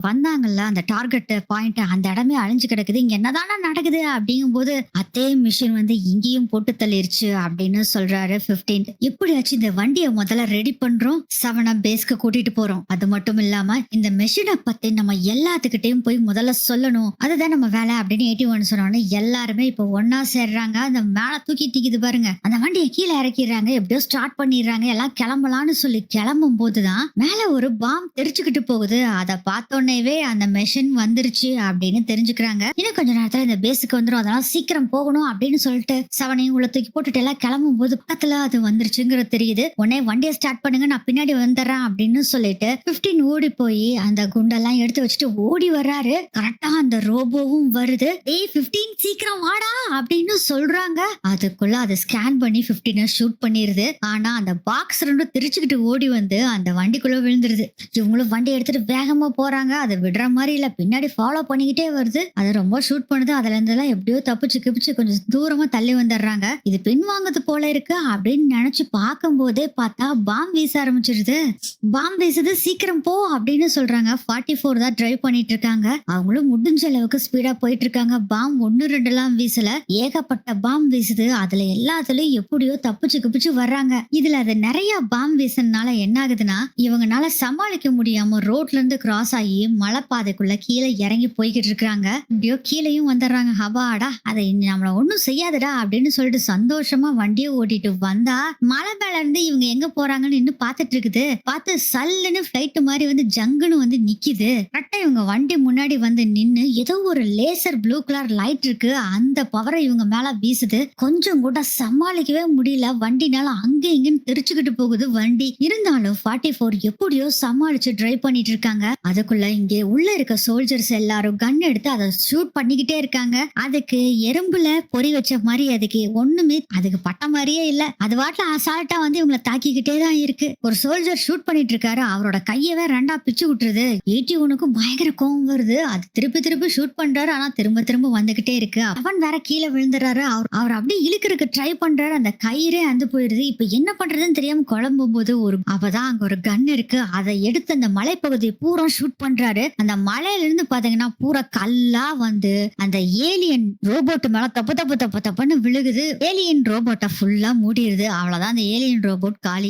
வந்தாங்கல்ல அந்த target point அந்த இடமே அழிஞ்சு கிடக்குது. இங்க என்னதானா நடக்குது அப்படிங்கும்போது அதே மிஷின் வந்து இங்கேயும் போட்டு தள்ளிருச்சு அப்படின்னு சொல்றாரு 15. எப்படியாச்சும் இந்த வண்டியை முதல்ல ரெடி பண்றோம், 7 பேஸ்க்கு கூட்டிட்டு போறோம். அது மட்டும் இல்லாம இந்த மெஷினை பத்தி நம்ம எல்லாத்துக்கிட்டையும் போய் முதல்ல சொல்லணும், அதுதான் நம்ம வேலை அப்படின்னு 81 சொன்னோன்னு எல்லாருமே இப்ப ஒன்னா சேர்றாங்க. அந்த மேல தூக்கி தீக்குது பாருங்க, அந்த வண்டியை கீழே இறக்கிடுறாங்க. எப்படியோ ஸ்டார்ட் பண்ணிடுறாங்க. எல்லாம் கிளம்பலான்னு சொல்லி கிளம்பும் போதுதான் மேல ஒரு பாம் தெரிச்சுக்கிட்டு போகுது. அதை பார்த்தோன்னேவே அந்த மெஷின் வந்துருச்சு அப்படின்னு தெரிஞ்சுக்கிறாங்க. இன்னும் கொஞ்ச நேரத்துல இந்த பேஸுக்கு வந்துடும், அதனால சீக்கிரம் போகணும் அப்படின்னு சொல்லிட்டு 7 உள்ள தூக்கி போட்டுட்டு எல்லாம் கிளம்பும் போது பக்கத்துல அது வந்துருச்சுங்கிறது தெரியுது. உடனே வண்டியை ஸ்டார்ட் பண்ணுங்க, நான் பின்னாடி வந்துடுறேன் அப்படின்னு சொல்லிட்டு 15 ஓடி போய் அந்த குண்டெல்லாம் எடுத்து வச்சுட்டு ஓடி வர்றாரு. கரெக்டா அந்த ரோபோவும் வருது. ஏய் 15 சீக்கிரம் வாடா அப்படின்னு சொல்றாங்க. அதுக்குள்ள அதை ஸ்கேன் பண்ணி 15 ஷூட் பண்ணிருது. ஆனா அந்த பாக்ஸ் ரெண்டும் திரிச்சுக்கிட்டு ஓடி வந்து அந்த வண்டிக்குள்ள விழுந்துருது. இவங்களும் வண்டி எடுத்துட்டு வேகமா போறாங்க. அதை விடுற மாதிரி இல்ல, பின்னாடி ஃபாலோ பண்ணிக்கிட்டே வருது. அதை ரொம்ப ஷூட் பண்ணுது. அதுல இருந்து எல்லாம் எப்படியோ தப்பிச்சு கிப்பிச்சு கொஞ்சம் தூரமா தள்ளி வந்துடுறாங்க. இது பின் வாங்குறது போல இருக்கு அப்படின்னு நினைச்சு பார்க்கும் போதே பார்த்தா பாம் வீச ஆரம்பிச்சிருது. பாம் வீசுது, சீக்கிரம் போ அப்படின்னு சொல்றாங்க. 44 தான் டிரைவ் பண்ணிட்டு இருக்காங்க. அவங்களும் முடிஞ்ச அளவுக்கு ஸ்பீடா போயிட்டு இருக்காங்க. பாம் 1 2 எல்லாம் வீசல, ஏகப்பட்ட பாம் வீசுது. அதுல எல்லாத்துலயும் எப்படியோ தப்பிச்சு கிப்பிச்சு வர்றாங்க. இதுல அது நிறைய பாம் வீசனால என்ன ஆகுதுன்னா, இவங்கனால சமாளிக்க முடியாம ரோட்ல இருந்து கிராஸ் ஆகி மலைப்பாதைக்குள்ள கீழே இறங்கி போய்கிட்டு இருக்காங்க. இப்படியோ கீழேயும் வந்துடுறாங்க. ஹவாடா, அதை நம்மள ஒண்ணும் செய்யாதுடா அப்படின்னு சொல்லிட்டு சந்தோஷமா வண்டியை ஓட்டிட்டு வந்தா மலை மேல இருந்து இவங்க எங்க போறாங்கன்னு இன்னும் பாத்துட்டு இருக்குது. பார்த்து சல்லுன்னு பிளைட் மாதிரி வந்து ஜங்குன்னு வந்து நிக்குது. கரெக்டா இவங்க வண்டி முன்னாடி வந்து நின்னு ஏதோ ஒரு லேசர் ப்ளூ கலர் லைட் இருக்கு, அந்த பவரை இவங்க மேல வீசுது. கொஞ்சம் கூட சமாளிக்கவே முடியல. வண்டினால அங்க இங்கன்னு தெரிச்சுக்கிட்டு போகுது வண்டி. இருந்தாலும் 44 எப்படியோ சமாளிச்சு டிரைவ் பண்ணிட்டு இருக்காங்க. அதுக்குள்ள இங்கே உள்ள இருக்க சோல்ஜர்ஸ் எல்லாரும் கன் எடுத்து அதை ஷூட் பண்ணிக்கிட்டே இருக்காங்க. அதுக்கு எறும்புல பொறி வச்ச மாதிரி அதுக்கு ஒண்ணுமே அதுக்கு பட்ட மாதிரியே இல்ல. அது வாட்டில அசால்ட்டா வந்து இவங்களை தாக்கிக்கிட்டே தான் இருக்கு. ஒரு சோல்ஜர் ஷூட் பண்ணிட்டு இருக்காரு, அவரோட கையவே 2 பிச்சு விட்டுருது. 81க்கும் பயங்கர கோவம் வருது. அது திருப்பி திருப்பி ஷூட் பண்றாரு, ஆனா திரும்ப திரும்ப வந்துகிட்டே இருக்கு. அவன் வேற கீழே விழுந்துறாரு. அவர் அப்படியே இழுக்கிறதுக்கு ட்ரை பண்றாரு, அந்த கயிறே அந்து போயிருது. இப்ப என்ன பண்றதுன்னு தெரியாம குழம்பும் போது அப்பதான் அங்க ஒரு கன் இருக்கு, அதை எடுத்து அந்த மலைப்பகுதியை பூரா ஷூட் பண்றாரு. அந்த மலையில இருந்து பாத்தீங்கன்னா பூரா கல்லா வந்து அந்த ஏலியன் ரோபோட் மேல தப்பு தப்பு தப்பு தப்புன்னு விழுகுது. ஏலியன் ரோபோட்டை ஃபுல்லா மூடிடுது. அவ்வளவுதான், அந்த ஏலியன் ரோபோட் காலி.